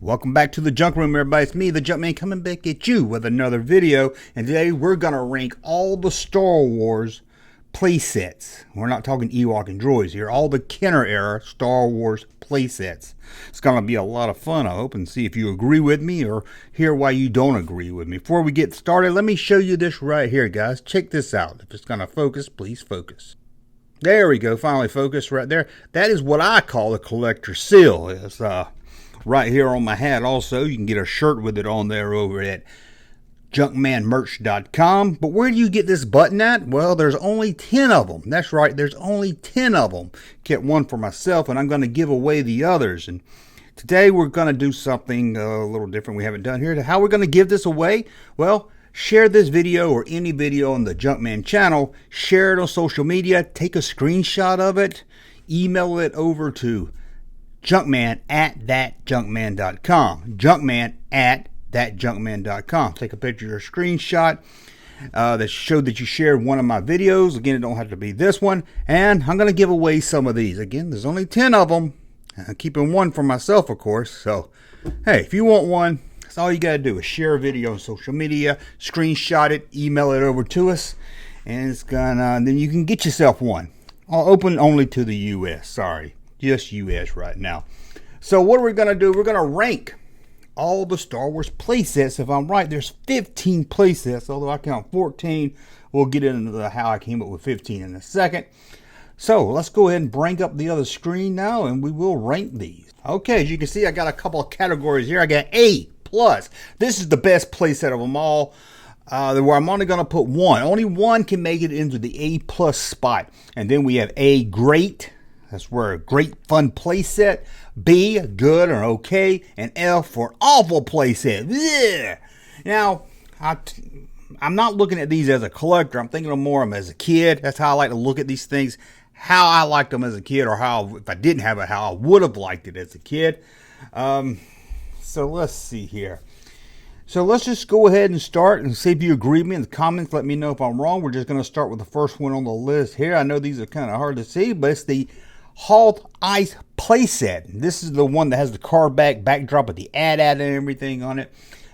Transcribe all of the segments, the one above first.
Welcome back to the Junk Room, everybody. It's me, the Junkman, coming back at you with another video. And today we're going to rank all the Star Wars playsets. We're not talking Ewok and droids here. All the Kenner era Star Wars playsets. It's going to be a lot of fun, I hope, and see if you agree with me or hear why you don't agree with me. Before we get started, let me show you this right here, guys. Check this out. If it's going to focus, please focus. There we go. Finally focused right there. That is what I call a collector seal. It's right here on my hat also. You can get a shirt with it on there over at junkmanmerch.com. But where do you get this button at? Well, there's only 10 of them. That's right, there's only 10 of them. Kept one for myself, and I'm going to give away the others. And today we're going to do something a little different we haven't done here. How we're going to give this away? Well, share this video or any video on the Junkman channel. Share it on social media. Take a screenshot of it. Email it over to junkman@thatjunkman.com. Junkman@thatjunkman.com. Take a picture or screenshot that showed that you shared one of my videos. Again, it don't have to be this one. And I'm going to give away some of these. Again, there's only 10 of them. I'm keeping one for myself, of course. So, hey, if you want one, that's all you got to do is share a video on social media, screenshot it, email it over to us, and it's gonna. Then you can get yourself one. I'll open only to the U.S. Sorry. Just U.S. right now. So what are we going to do? We're going to rank all the Star Wars playsets. If I'm right, there's 15 playsets, although I count 14. We'll get into how I came up with 15 in a second. So let's go ahead and bring up the other screen now, and we will rank these. Okay, as you can see, I got a couple of categories here. I got A+. This is the best playset of them all. Where I'm only going to put one. Only one can make it into the A+ spot. And then we have A, great. That's where a great fun playset. B, good or okay. And F for awful playset. Blech. Now, I'm not looking at these as a collector. I'm thinking of more of them as a kid. That's how I like to look at these things. How I liked them as a kid, or how, if I didn't have it, how I would have liked it as a kid. So let's see here. So let's just go ahead and start and see if you agree with me in the comments. Let me know if I'm wrong. We're just going to start with the first one on the list here. I know these are kind of hard to see, but it's the Halt Ice Playset. This is the one that has the card backdrop with the ad and everything on it.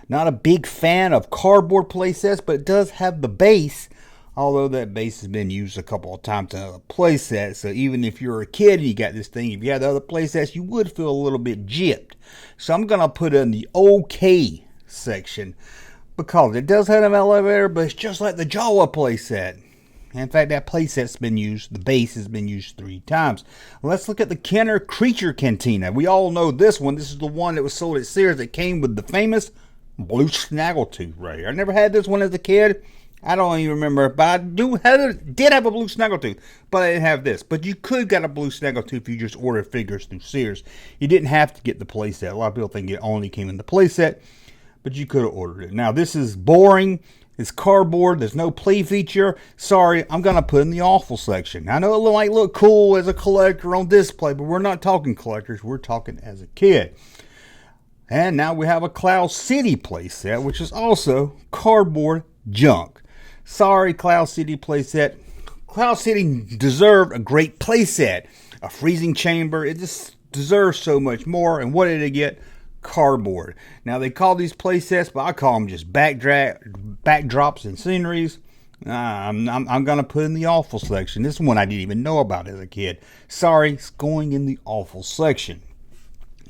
Not a big fan of cardboard playsets, but it does have the base, although that base has been used a couple of times in other playsets. So even if you're a kid and you got this thing, if you had the other playsets, you would feel a little bit gypped. So I'm going to put it in the okay section because it does have an elevator, but it's just like the Jawa playset. In fact, that playset's been used, the base has been used 3 times. Let's look at the Kenner Creature Cantina. We all know this one. This is the one that was sold at Sears that came with the famous blue Snaggletooth right here. I never had this one as a kid. I don't even remember, but I did have a blue Snaggletooth, but I didn't have this. But you could get a blue Snaggletooth if you just ordered figures through Sears. You didn't have to get the playset. A lot of people think it only came in the playset, but you could have ordered it. Now, this is boring. It's cardboard. There's no play feature. Sorry, I'm going to put in the awful section. I know it might look cool as a collector on display, but we're not talking collectors. We're talking as a kid. And now we have a Cloud City playset, which is also cardboard junk. Sorry, Cloud City playset. Cloud City deserved a great playset. A freezing chamber. It just deserves so much more. And what did it get? Cardboard. Now they call these playsets, but I call them just backdrops and sceneries. I'm gonna put in the awful section. This one I didn't even know about as a kid. Sorry, it's going in the awful section.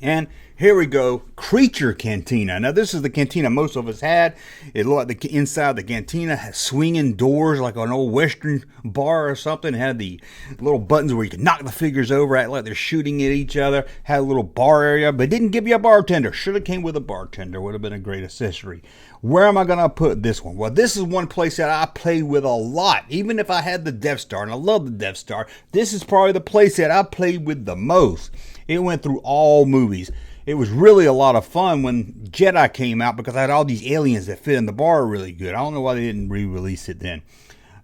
And here we go, Creature Cantina. Now this is the cantina most of us had. It looked like the inside the cantina had swinging doors like an old western bar or something. It had the little buttons where you could knock the figures over, act like they're shooting at each other. Had a little bar area, but didn't give you a bartender. Should have came with a bartender. Would have been a great accessory. Where am I going to put this one? Well, this is one place that I played with a lot. Even if I had the Death Star, and I love the Death Star, this is probably the place that I played with the most. It went through all movies. It was really a lot of fun when Jedi came out because I had all these aliens that fit in the bar really good. I don't know why they didn't re-release it then.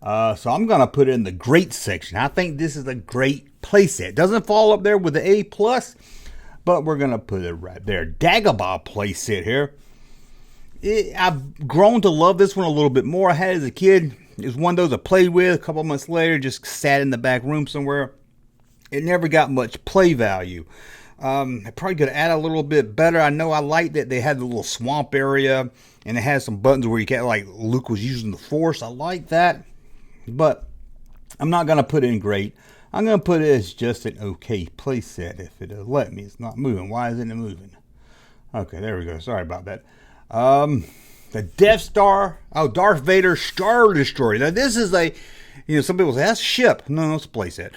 So I'm going to put it in the great section. I think this is a great playset. Doesn't fall up there with the A+, but we're going to put it right there. Dagobah playset here. I've grown to love this one a little bit more. I had it as a kid. It was one of those I played with. A couple months later, just sat in the back room somewhere. It never got much play value. I probably could add a little bit better. I know I like that they had the little swamp area, and it has some buttons where you can, like Luke was using the Force. I like that, but I'm not going to put it in great. I'm going to put it as just an okay playset if it'll let me. It's not moving. Why isn't it moving? Okay, there we go. Sorry about that. The Death Star. Oh, Darth Vader Star Destroyer. Now, this is some people say, that's a ship. No, it's a playset.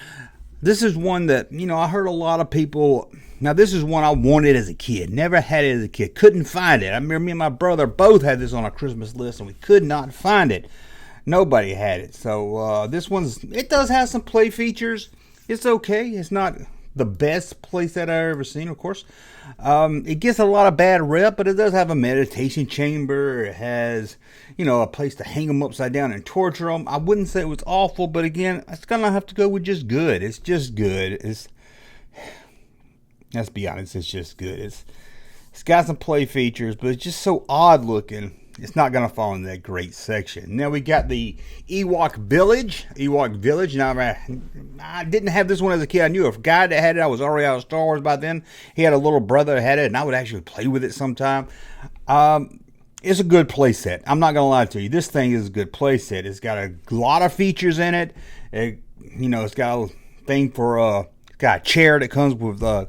This is one that, I heard a lot of people. Now, this is one I wanted as a kid. Never had it as a kid. Couldn't find it. I remember me and my brother both had this on our Christmas list, and we could not find it. Nobody had it. So, it does have some play features. It's okay. It's not the best playset I've ever seen, of course. It gets a lot of bad rep, but it does have a meditation chamber. It has, a place to hang them upside down and torture them. I wouldn't say it was awful, but again, it's going to have to go with just good. It's just good. Let's be honest, it's just good. It's got some play features, but it's just so odd looking. It's not going to fall in that great section. Now we got the Ewok Village. Now, I didn't have this one as a kid. I knew a guy that had it. I was already out of Star Wars by then. He had a little brother that had it, and I would actually play with it sometime. It's a good playset. I'm not going to lie to you. This thing is a good playset. It's got a lot of features in it. It's got a thing for it's got a chair that comes with I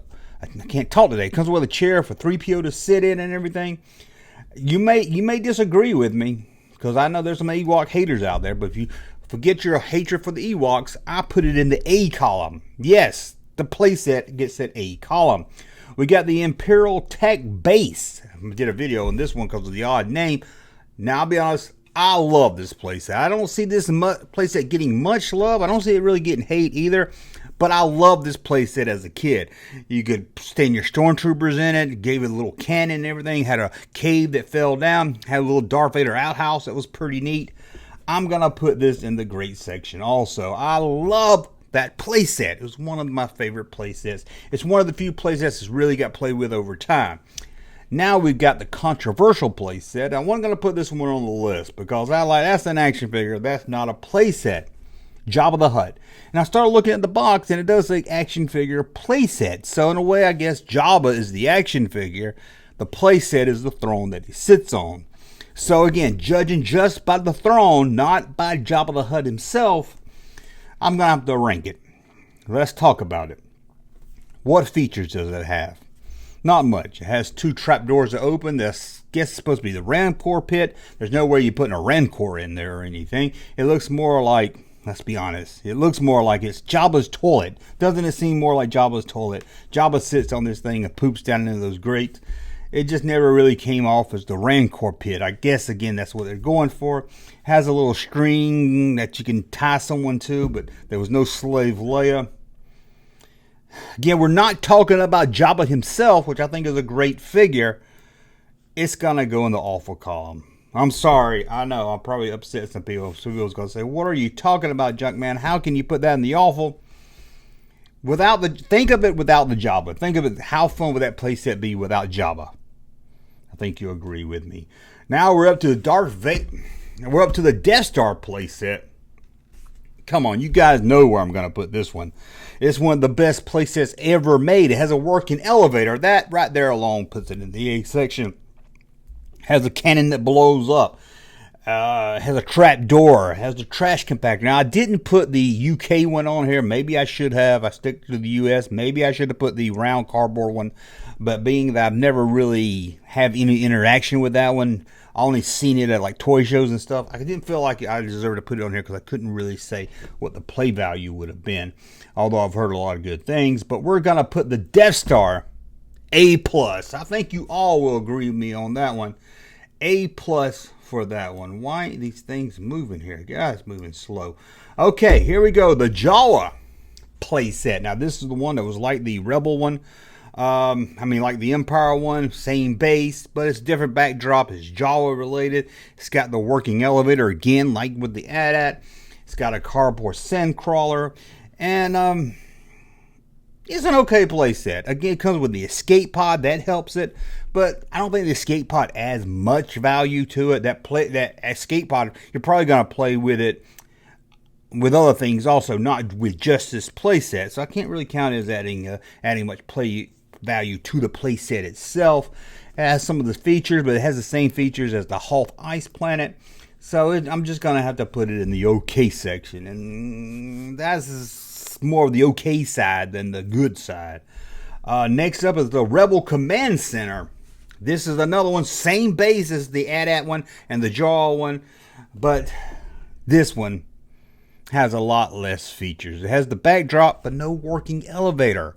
can't talk today. It comes with a chair for 3PO to sit in and everything. You may disagree with me, because I know there's some Ewok haters out there, but if you forget your hatred for the Ewoks, I put it in the A column. Yes, the playset gets that A column. We got the Imperial Tech Base. I did a video on this one because of the odd name. Now, I'll be honest, I love this playset. I don't see this playset getting much love. I don't see it really getting hate either. But I love this playset as a kid. You could stand your stormtroopers in it. Gave it a little cannon and everything. Had a cave that fell down. Had a little Darth Vader outhouse that was pretty neat. I'm going to put this in the great section also. I love that playset. It was one of my favorite playsets. It's one of the few playsets that's really got played with over time. Now we've got the controversial playset. I wasn't going to put this one on the list because that's an action figure. That's not a playset. Jabba the Hut. And I started looking at the box, and it does say action figure playset. So in a way, I guess Jabba is the action figure. The playset is the throne that he sits on. So again, judging just by the throne, not by Jabba the Hut himself, I'm going to have to rank it. Let's talk about it. What features does it have? Not much. It has 2 trapdoors that open. This guess it's supposed to be the Rancor pit. There's no way you're putting a Rancor in there or anything. It looks more like, let's be honest, it looks more like it's Jabba's toilet. Doesn't it seem more like Jabba's toilet? Jabba sits on this thing and poops down into those grates. It just never really came off as the Rancor pit. I guess, again, that's what they're going for. Has a little string that you can tie someone to, but there was no slave Leia. Again, we're not talking about Jabba himself, which I think is a great figure. It's going to go in the awful column. I'm sorry. I know. I'll probably upset some people. Some people's going to say, what are you talking about, Junkman? How can you put that in the awful? Think of it without the Jabba. Think of it, how fun would that playset be without Jabba? I think you'll agree with me. Now we're up to the Darth Vade. We're up to the Death Star playset. Come on, you guys know where I'm going to put this one. It's one of the best playsets ever made. It has a working elevator. That right there alone puts it in the A section. Has a cannon that blows up. Has a trap door. Has a trash compactor. Now, I didn't put the UK one on here. Maybe I should have. I stick to the US. Maybe I should have put the round cardboard one. But being that I've never really have any interaction with that one, I only seen it at like toy shows and stuff. I didn't feel like I deserved to put it on here because I couldn't really say what the play value would have been. Although I've heard a lot of good things. But we're going to put the Death Star A+. I think you all will agree with me on that one. A+ for that one. Why are these things moving here? Guys, moving slow. Okay, here we go. The Jawa playset. Now, this is the one that was like the Rebel one. Like the Empire one, same base, but it's different backdrop. It's Jawa related. It's got the working elevator again, like with the AT-AT. It's got a cardboard sand crawler, and it's an okay playset. Again, it comes with the escape pod that helps it, but I don't think the escape pod adds much value to it. That escape pod, you're probably gonna play with it with other things also, not with just this playset. So I can't really count it as adding much play value to the playset itself. It has some of the features, but it has the same features as the Halt Ice Planet. So I'm just going to have to put it in the okay section. And that's more of the okay side than the good side. Next up is the Rebel Command Center. This is another one, same base as the AT-AT one and the Jawa one. But this one has a lot less features. It has the backdrop, but no working elevator.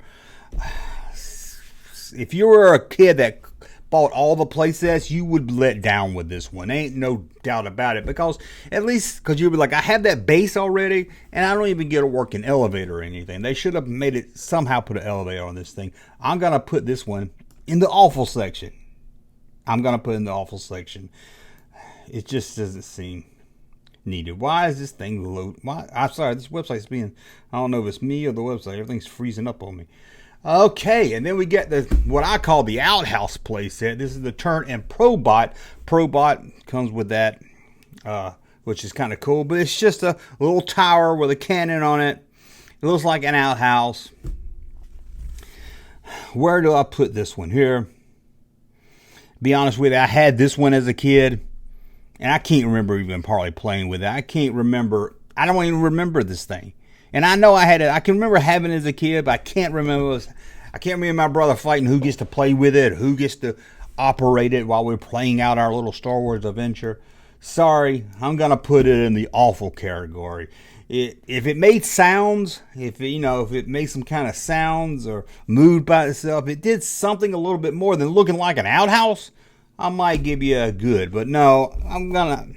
If you were a kid that bought all the playsets, you would be let down with this one. Ain't no doubt about it. Because you'd be like, I have that base already, and I don't even get a working elevator or anything. They should have made it somehow put an elevator on this thing. I'm going to put this one in the awful section. It just doesn't seem needed. Why is this thing load? I'm sorry, this website's being, I don't know if it's me or the website. Everything's freezing up on me. Okay, and then we get what I call the Outhouse playset. This is the Turn and Probot. Probot comes with that, which is kind of cool. But it's just a little tower with a cannon on it. It looks like an outhouse. Where do I put this one? Here. Be honest with you, I had this one as a kid, and I can't remember even partly playing with it. I don't even remember this thing. And I know I had it. I can remember having it as a kid, but I can't remember my brother fighting who gets to play with it, who gets to operate it while we're playing out our little Star Wars adventure. Sorry, I'm gonna put it in the awful category. If it made sounds, if it made some kind of sounds or moved by itself, it did something a little bit more than looking like an outhouse, I might give you a good. But no, I'm gonna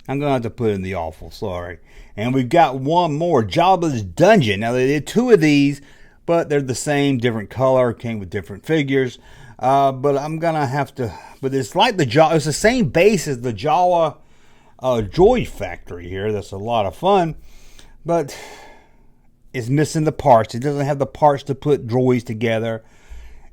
have to put it in the awful. Sorry. And we've got one more, Jabba's Dungeon. Now, they did two of these, but they're the same, different color, came with different figures. But I'm going to have to, but it's like it's the same base as the Jawa Droid Factory here. That's a lot of fun, but it's missing the parts. It doesn't have the parts to put droids together.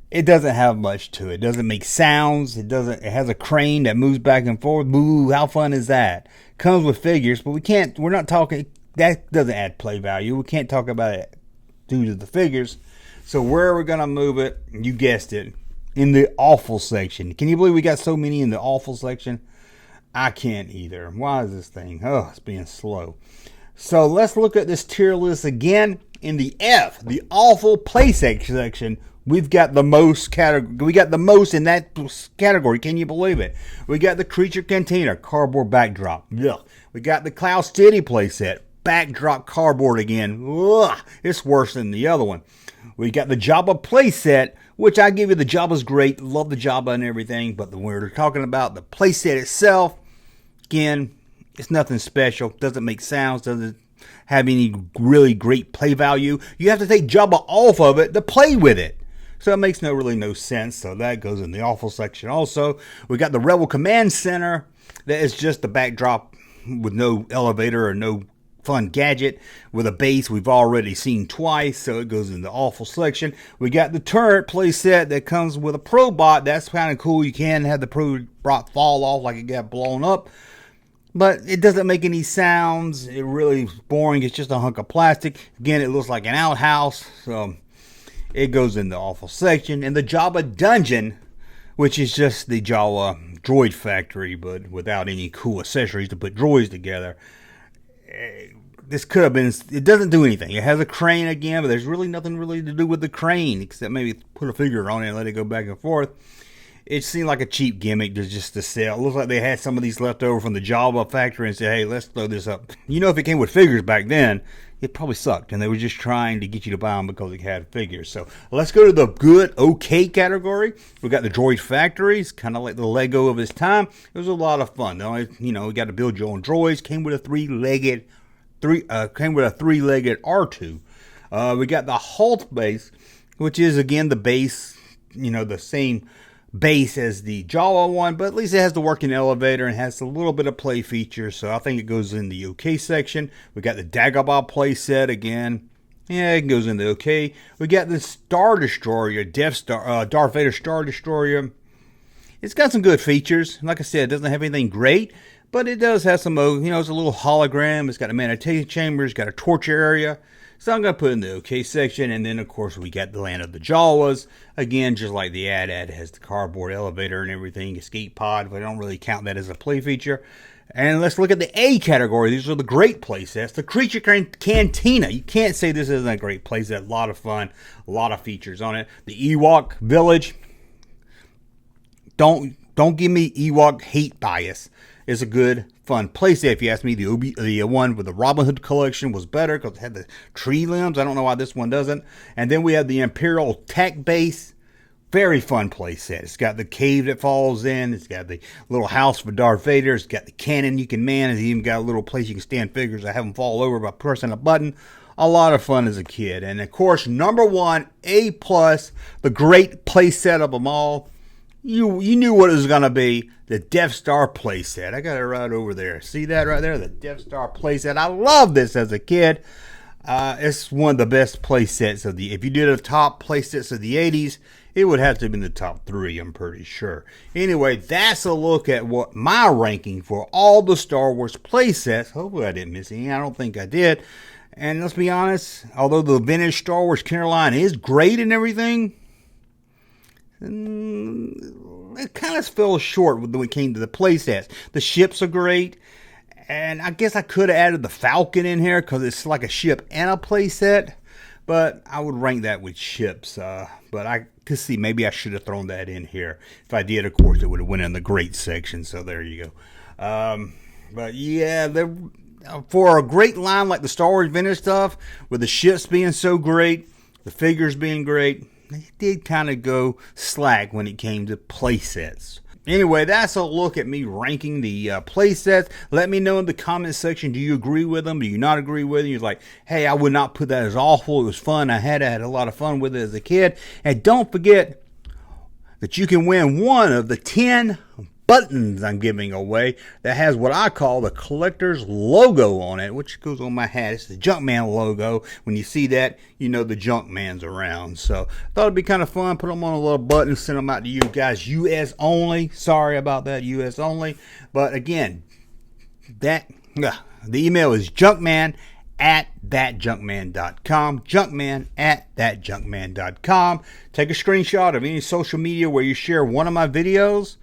It doesn't have much to it. It doesn't make sounds. It has a crane that moves back and forth. Boo, how fun is that? Comes with figures, but we're not talking, that doesn't add play value. We can't talk about it due to the figures. So where are we going to move it? You guessed it, in the awful section. Can you believe we got so many in the awful section? I can't either. Why is this thing? Oh, it's being slow. So let's look at this tier list again. In the F, the awful playset section, we've got the most we got the most in that category. Can you believe it? We got the Creature Cantina cardboard backdrop. Ugh. We got the Cloud City playset backdrop cardboard again. Ugh. It's worse than the other one. We got the Jabba playset, which I give you, the Jabba's great. Love the Jabba and everything, but when we're talking about the playset itself, again, it's nothing special. Doesn't make sounds. Doesn't have any really great play value. You have to take Jabba off of it to play with it. So it makes really no sense. So that goes in the awful section also. We got the Rebel Command Center. That is just the backdrop with no elevator or no fun gadget. With a base we've already seen twice. So it goes in the awful section. We got the turret playset that comes with a Probot. That's kind of cool. You can have the Probot fall off like it got blown up. But it doesn't make any sounds. It really is boring. It's just a hunk of plastic. Again, it looks like an outhouse. So it goes in the awful section. And the Jabba Dungeon, which is just the Jawa Droid Factory, but without any cool accessories to put droids together. This could have been, it doesn't do anything. It has a crane again, but there's really nothing really to do with the crane, except maybe put a figure on it and let it go back and forth. It seemed like a cheap gimmick just to sell. It looks like they had some of these left over from the Jabba factory and said, hey, let's throw this up. You know, if it came with figures back then, it probably sucked. And they were just trying to get you to buy them because it had figures. So let's go to the good, okay category. We got the Droid Factories, kind of like the Lego of its time. It was a lot of fun. We got to build your own droids. Came with a three-legged R2. We got the Halt base, which is, again, the base, the same base as the Jawa one, but at least it has the working elevator and has a little bit of play features, so I think it goes in the okay section. We got the Dagobah playset again. Yeah, it goes in the okay. We got the Star Destroyer, Darth Vader Star Destroyer. It's got some good features. Like I said, it doesn't have anything great, but it does have some, it's a little hologram. It's got a meditation chamber. It's got a torture area. So I'm going to put it in the OK section. And then, of course, we got the Land of the Jawas. Again, just like the ad has the cardboard elevator and everything, escape pod, but I don't really count that as a play feature. And let's look at the A category. These are the great playsets. The Creature Cantina. You can't say this isn't a great playset. A lot of fun. A lot of features on it. The Ewok Village. Don't give me Ewok hate bias. It's a good, fun playset. If you ask me, the one with the Robin Hood collection was better because it had the tree limbs. I don't know why this one doesn't. And then we have the Imperial tech base. Very fun playset. It's got the cave that falls in. It's got the little house for Darth Vader. It's got the cannon you can man. It's even got a little place you can stand figures that have them fall over by pressing a button. A lot of fun as a kid. And of course, number one, A+, the great playset of them all. You knew what it was going to be. The Death Star playset. I got it right over there. See that right there? The Death Star playset. I love this as a kid. It's one of the best playsets of the... If you did a top playsets of the 80s, it would have to be in the top 3, I'm pretty sure. Anyway, that's a look at what my ranking for all the Star Wars playsets. Hopefully I didn't miss any. I don't think I did. And let's be honest, although the vintage Star Wars Kenner line is great and everything, it kind of fell short when it came to the playsets. The ships are great. And I guess I could have added the Falcon in here because it's like a ship and a playset. But I would rank that with ships. But I could see maybe I should have thrown that in here. If I did, of course, it would have went in the great section. So there you go. But yeah, for a great line like the Star Wars vintage stuff, with the ships being so great, the figures being great, they did kind of go slack when it came to playsets. Anyway, that's a look at me ranking the playsets. Let me know in the comment section, do you agree with them? Do you not agree with them? You're like, hey, I would not put that as awful. It was fun. I had a lot of fun with it as a kid. And don't forget that you can win one of the 10 buttons I'm giving away that has what I call the collector's logo on it, which goes on my hat. It's the Junkman logo. When you see that, you know the Junkman's around. So I thought it'd be kind of fun. Put them on a little button, send them out to you guys. US only. Sorry about that, US only. But again, the email is junkman@thatjunkman.com. Junkman@thatjunkman.com. Take a screenshot of any social media where you share one of my videos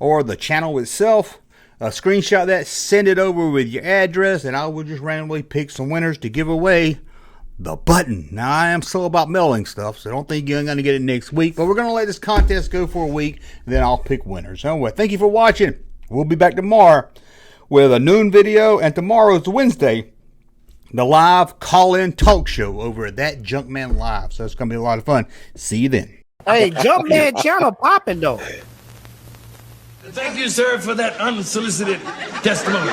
or the channel itself. Screenshot that, send it over with your address, and I will just randomly pick some winners to give away the button. Now, I am still about mailing stuff, so don't think you're going to get it next week, but we're going to let this contest go for a week, and then I'll pick winners. Anyway, thank you for watching. We'll be back tomorrow with a noon video, and tomorrow's Wednesday, the live call-in talk show over at That Junkman Live. So it's going to be a lot of fun. See you then. Hey, Junkman channel popping though. Thank you, sir, for that unsolicited testimony.